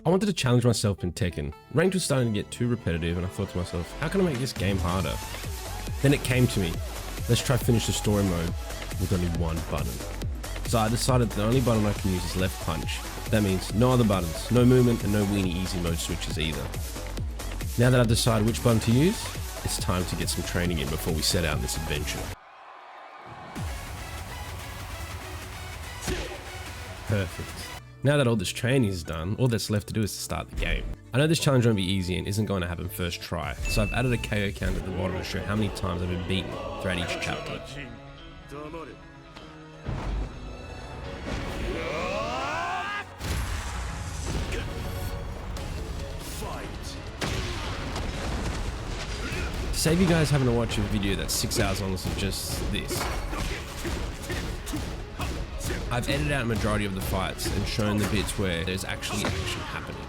I wanted to challenge myself in Tekken. Ranked was starting to get too repetitive and I thought to myself, how can I make this game harder? Then it came to me, let's try finish the story mode with only one button. So I decided the only button I can use is left punch. That means no other buttons, no movement and no weenie easy mode switches either. Now that I've decided which button to use, it's time to get some training in before we set out on this adventure. Perfect. Now that all this training is done, all that's left to do is to start the game. I know this challenge won't be easy and isn't going to happen first try, so I've added a KO count at the bottom to show how many times I've been beaten throughout each chapter. To save you guys having to watch a video that's 6 hours long of just this, I've edited out a majority of the fights and shown the bits where there's actually action happening.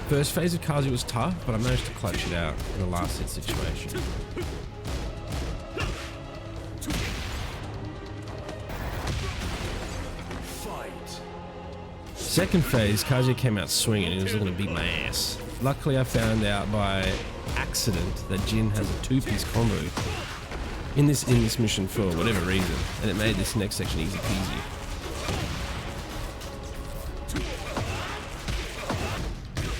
First phase of Kazuya was tough, but I managed to clutch it out in the last hit situation. Second phase, Kazuya came out swinging and he was looking to beat my ass. Luckily I found out by accident that Jin has a 2-piece combo in this mission for whatever reason, and it made this next section easy peasy.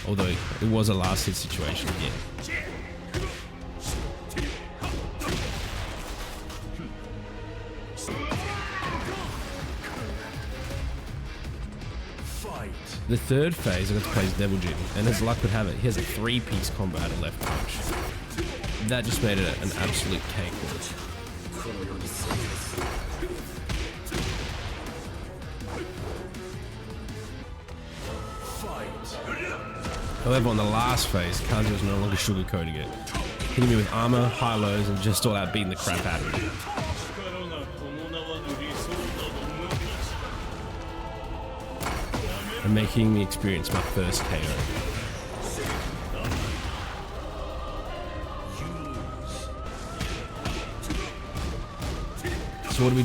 Although it was a last hit situation again. The third phase I got to play as Devil Jin, and as luck would have it, he has a 3-piece combo out of left punch. That just made it an absolute cakewalk. However, on the last phase, Kazuya was no longer sugarcoating it, hitting me with armor, high-lows, and just all out beating the crap out of me. And making me experience my first KO. So what do? We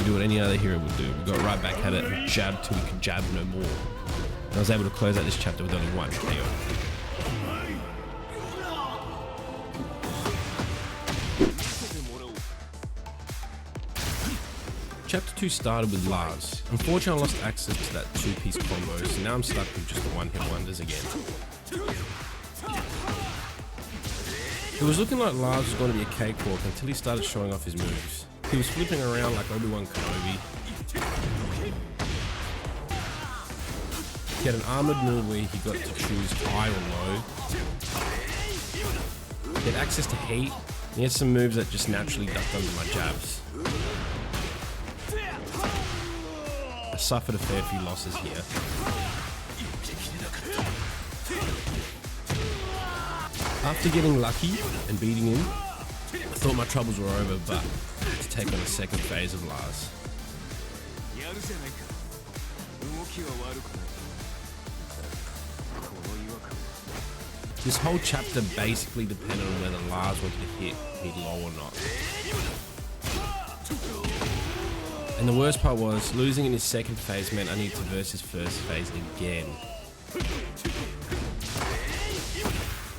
do what any other hero would do. We got right back at it and jabbed till we could jab no more. And I was able to close out this chapter with only one KO. Chapter 2 started with Lars. Unfortunately, I lost access to that 2-piece combo, so now I'm stuck with just the one-hit wonders again. It was looking like Lars was going to be a cakewalk until he started showing off his moves. He was flipping around like Obi-Wan Kenobi. He had an armored move where he got to choose high or low. He had access to heat. He had some moves that just naturally ducked under my jabs. I suffered a fair few losses here. After getting lucky and beating him, I thought my troubles were over, but I had to take on the second phase of Lars. This whole chapter basically depended on whether Lars wanted to hit me low or not. And the worst part was, losing in his second phase meant I needed to verse his first phase again.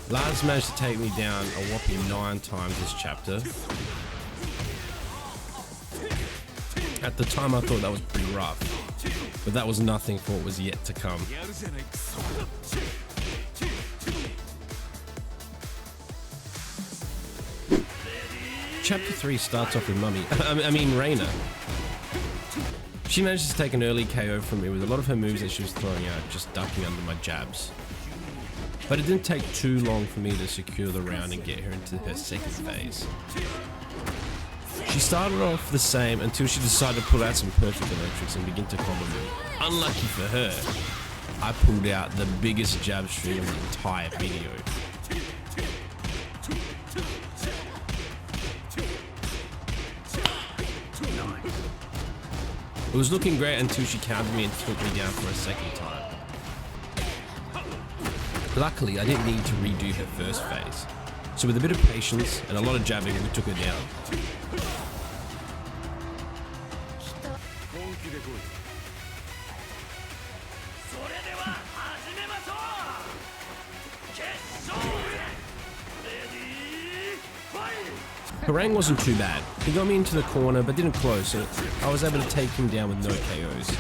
Lars managed to take me down a whopping 9 times this chapter. At the time I thought that was pretty rough, but that was nothing for what was yet to come. Chapter 3 starts off with Raina. She managed to take an early KO from me with a lot of her moves that she was throwing out just ducking under my jabs. But it didn't take too long for me to secure the round and get her into her second phase. She started off the same until she decided to pull out some perfect electrics and begin to combo me. Unlucky for her, I pulled out the biggest jab string of the entire video. It was looking great until she countered me and took me down for a second time. Luckily, I didn't need to redo her first phase, so with a bit of patience and a lot of jabbing, we took her down. Hwoarang wasn't too bad. He got me into the corner but didn't close, so I was able to take him down with no KOs.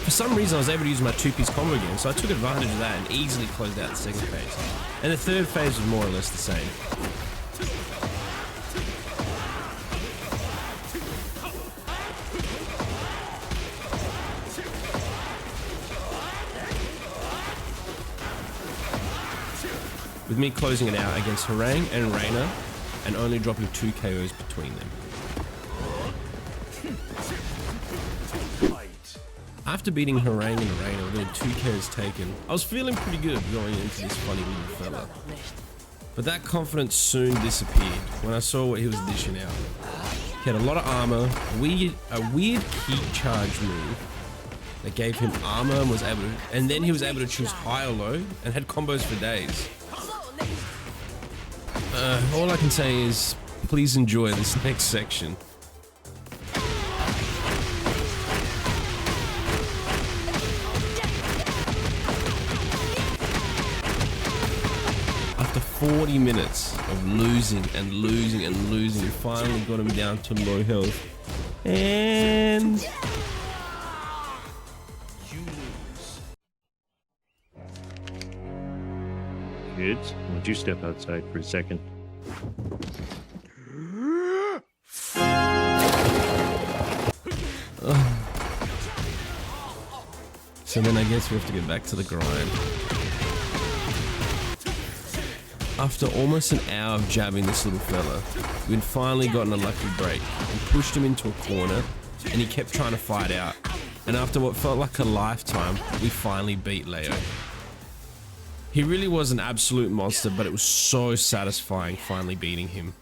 For some reason I was able to use my two-piece combo again, so I took advantage of that and easily closed out the second phase. And the third phase was more or less the same. With me closing it out against Hwoarang and Raina and only dropping 2 KOs between them. After beating Hwoarang and Raina with only 2 KOs taken, I was feeling pretty good going into this funny little fella. But that confidence soon disappeared when I saw what he was dishing out. He had a lot of armor, a weird key charge move that gave him armor and then he was able to choose high or low and had combos for days. All I can say is, please enjoy this next section. After 40 minutes of losing and losing and losing, we finally got him down to low health. And... Kids, why don't you step outside for a second? So then I guess we have to get back to the grind. After almost an hour of jabbing this little fella, we'd finally gotten a lucky break and pushed him into a corner, and he kept trying to fight out. And after what felt like a lifetime, we finally beat Leo. He really was an absolute monster, but it was so satisfying finally beating him.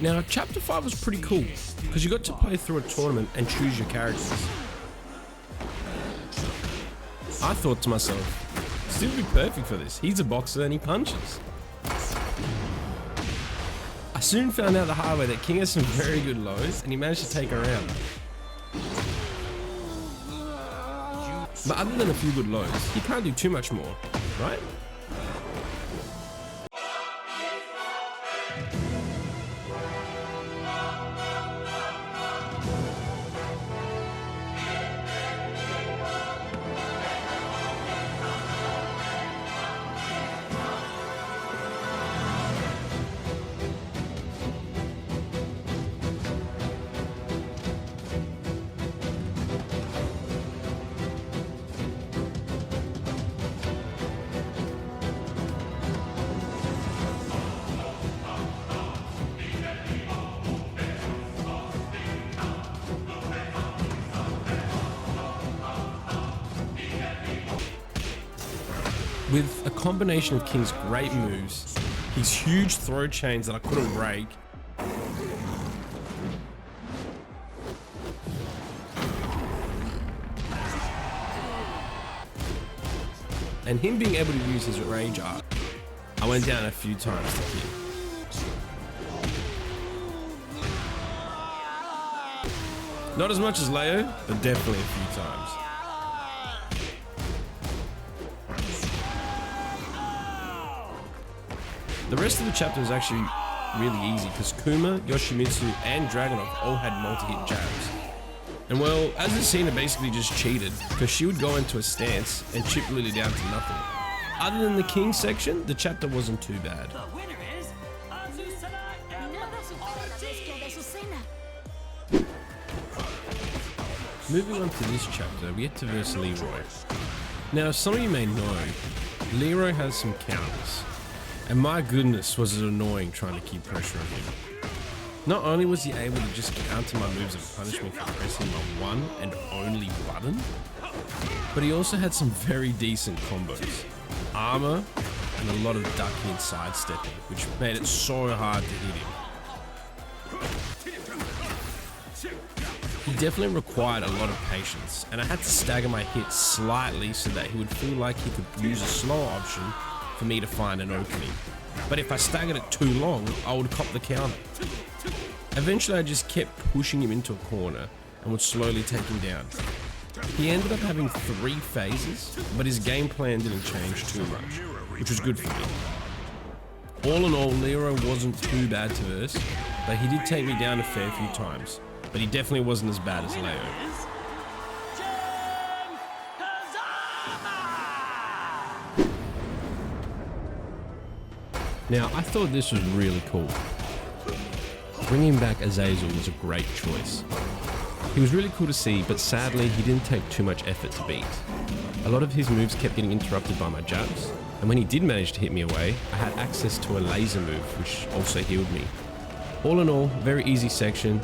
Now, chapter 5 was pretty cool, because you got to play through a tournament and choose your characters. I thought to myself, this would be perfect for this. He's a boxer and he punches. I soon found out the hard way that King has some very good lows and he managed to take her out. But other than a few good lows, he can't do too much more, right? With a combination of King's great moves, his huge throw chains that I couldn't break, and him being able to use his rage art, I went down a few times to King. Not as much as Leo, but definitely a few times. The rest of the chapter was actually really easy because Kuma, Yoshimitsu, and Dragunov all had multi-hit jabs. And well, Azazel basically just cheated because she would go into a stance and chip Lily down to nothing. Other than the King section, the chapter wasn't too bad. The winner is Moving on to this chapter, we get to verse Leroy. Now, some of you may know, Leroy has some counters. And my goodness, was it annoying trying to keep pressure on him. Not only was he able to just counter my moves and punish me for pressing my one and only button, but he also had some very decent combos. Armor, and a lot of ducking and sidestepping, which made it so hard to hit him. He definitely required a lot of patience, and I had to stagger my hits slightly so that he would feel like he could use a slower option for me to find an opening. But if I staggered it too long, I would cop the counter. Eventually, I just kept pushing him into a corner and would slowly take him down. He ended up having 3 phases, but his game plan didn't change too much, which was good for me. All in all, Leroy wasn't too bad to verse, but he did take me down a fair few times, but he definitely wasn't as bad as Leo. Now, I thought this was really cool. Bringing back Azazel was a great choice. He was really cool to see, but sadly he didn't take too much effort to beat. A lot of his moves kept getting interrupted by my jabs, and when he did manage to hit me away, I had access to a laser move which also healed me. All in all, very easy section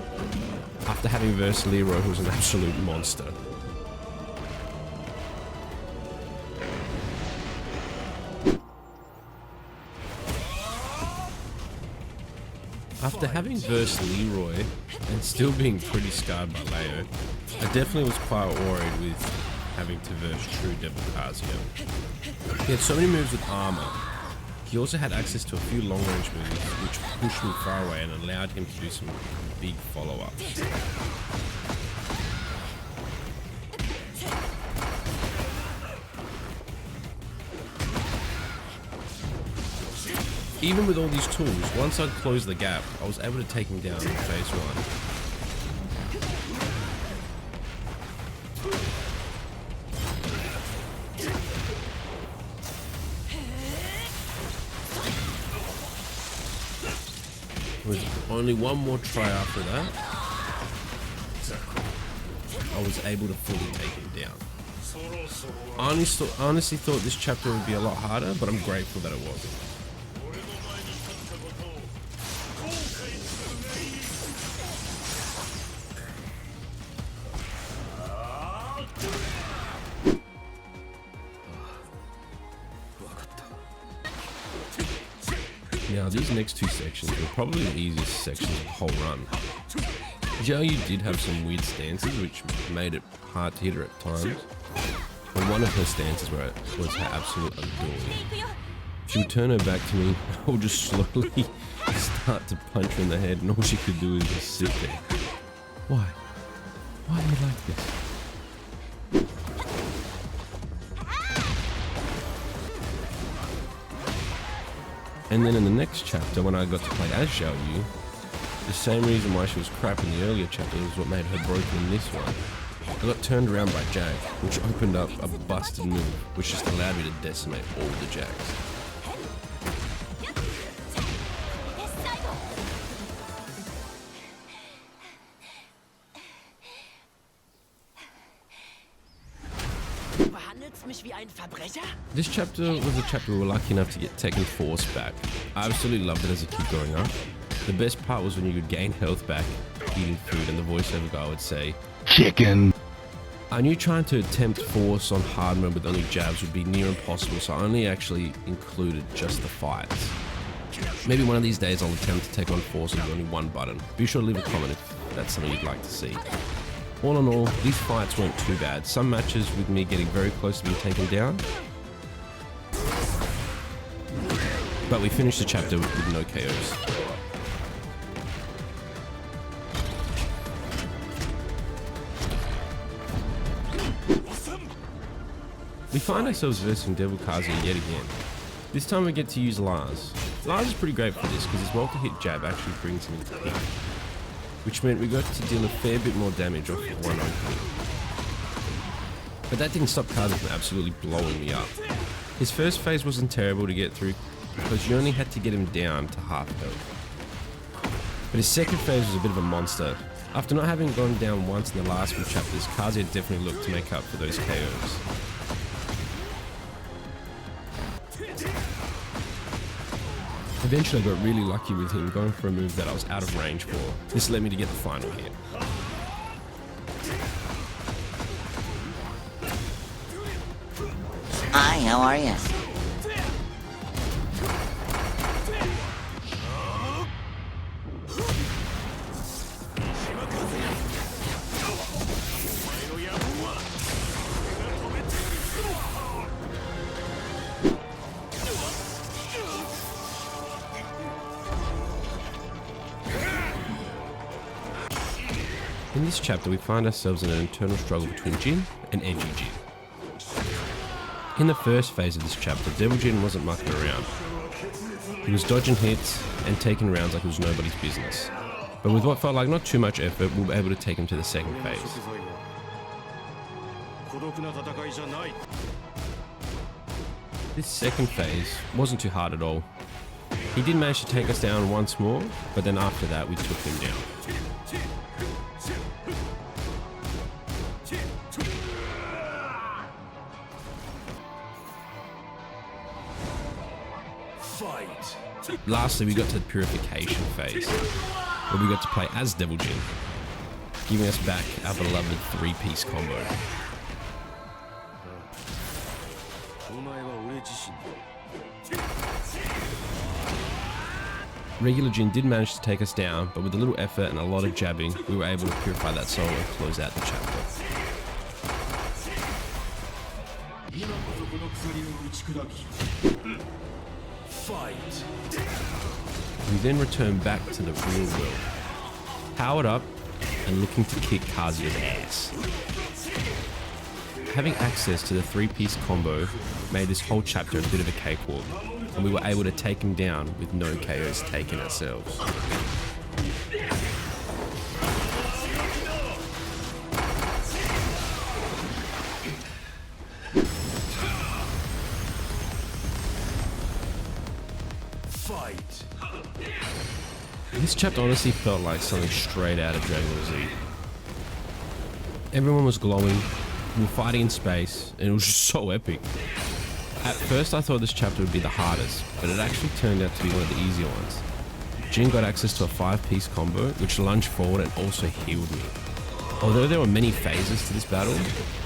after having versed Leroy, who was an absolute monster. After having versed Leroy and still being pretty scarred by Leo, I definitely was quite worried with having to verse true Devil Kazuya. He had so many moves with armor. He also had access to a few long range moves which pushed me far away and allowed him to do some big follow-ups. Even with all these tools, once I'd closed the gap, I was able to take him down in phase 1. With only one more try after that, I was able to fully take him down. I honestly thought this chapter would be a lot harder, but I'm grateful that it wasn't. Now, these next 2 sections were probably the easiest sections of the whole run. Jiaoyu did have some weird stances which made it hard to hit her at times. And one of her stances was her absolute adore. She would turn her back to me, I would just slowly start to punch her in the head, and all she could do is just sit there. Why? Why are you like this? And then in the next chapter, when I got to play as Xiaoyu, the same reason why she was crap in the earlier chapter was what made her broken in this one. I got turned around by Jag, which opened up a busted move, which just allowed me to decimate all the Jags. This chapter was a chapter we were lucky enough to get Tekken Force back. I absolutely loved it as a kid growing up. The best part was when you could gain health back eating food and the voiceover guy would say, "Chicken." I knew trying to attempt Force on hard mode with only jabs would be near impossible, so I only actually included just the fights. Maybe one of these days I'll attempt to take on Force with only one button. Be sure to leave a comment if that's something you'd like to see. All in all, these fights weren't too bad. Some matches with me getting very close to being taken down, but we finished the chapter with no KOs. We find ourselves versing Devil Kazuya yet again. This time we get to use Lars. Lars is pretty great for this because his multi-hit jab actually brings him into hit, which meant we got to deal a fair bit more damage off one opening. But that didn't stop Kazuya from absolutely blowing me up. His first phase wasn't terrible to get through because you only had to get him down to half health. But his second phase was a bit of a monster. After not having gone down once in the last few chapters, Kazuya definitely looked to make up for those KOs. Eventually I got really lucky with him going for a move that I was out of range for. This led me to get the final hit. Hi, how are you? In this chapter, we find ourselves in an internal struggle between Jin and Edgy Jin. In the first phase of this chapter, Devil Jin wasn't mucking around. He was dodging hits and taking rounds like it was nobody's business. But with what felt like not too much effort, we were able to take him to the second phase. This second phase wasn't too hard at all. He did manage to take us down once more, but then after that we took him down. Lastly, we got to the purification phase, where we got to play as Devil Jin, giving us back our beloved three-piece combo. Regular Jin did manage to take us down, but with a little effort and a lot of jabbing, we were able to purify that soul and close out the chapter. We then return back to the real world, powered up and looking to kick Kazuya's ass. Having access to the three-piece combo made this whole chapter a bit of a cakewalk, and we were able to take him down with no KOs taken ourselves. This chapter honestly felt like something straight out of Dragon Ball Z. Everyone was glowing, we were fighting in space, and it was just so epic. At first I thought this chapter would be the hardest, but it actually turned out to be one of the easier ones. Jin got access to a 5-piece combo, which lunged forward and also healed me. Although there were many phases to this battle,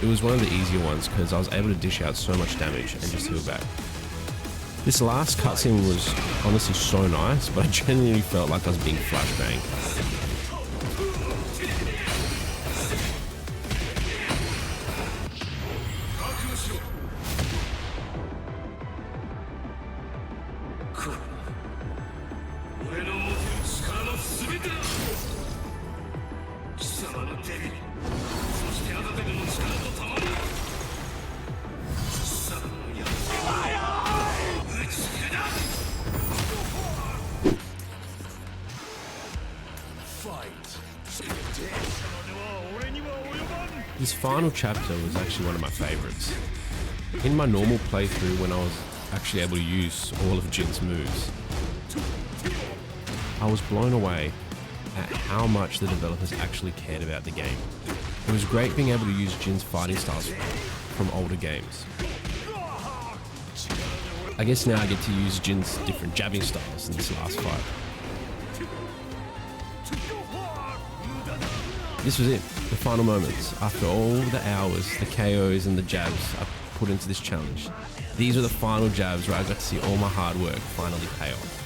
it was one of the easier ones because I was able to dish out so much damage and just heal back. This last cutscene was honestly so nice, but I genuinely felt like I was being flashbanged. This final chapter was actually one of my favorites. In my normal playthrough, when I was actually able to use all of Jin's moves, I was blown away at how much the developers actually cared about the game. It was great being able to use Jin's fighting styles from older games. I guess now I get to use Jin's different jabbing styles in this last fight. This was it, the final moments. After all the hours, the KOs and the jabs I put into this challenge, these were the final jabs where I got to see all my hard work finally pay off.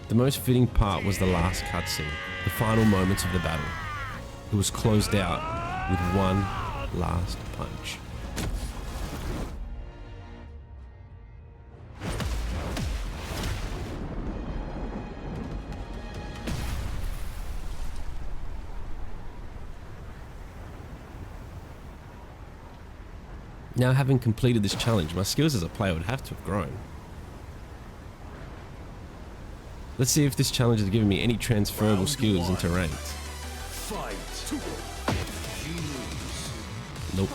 The most fitting part was the last cutscene, the final moments of the battle. It was closed out with one last punch. Now, having completed this challenge, my skills as a player would have to have grown. Let's see if this challenge has given me any transferable skills into ranked. Nope.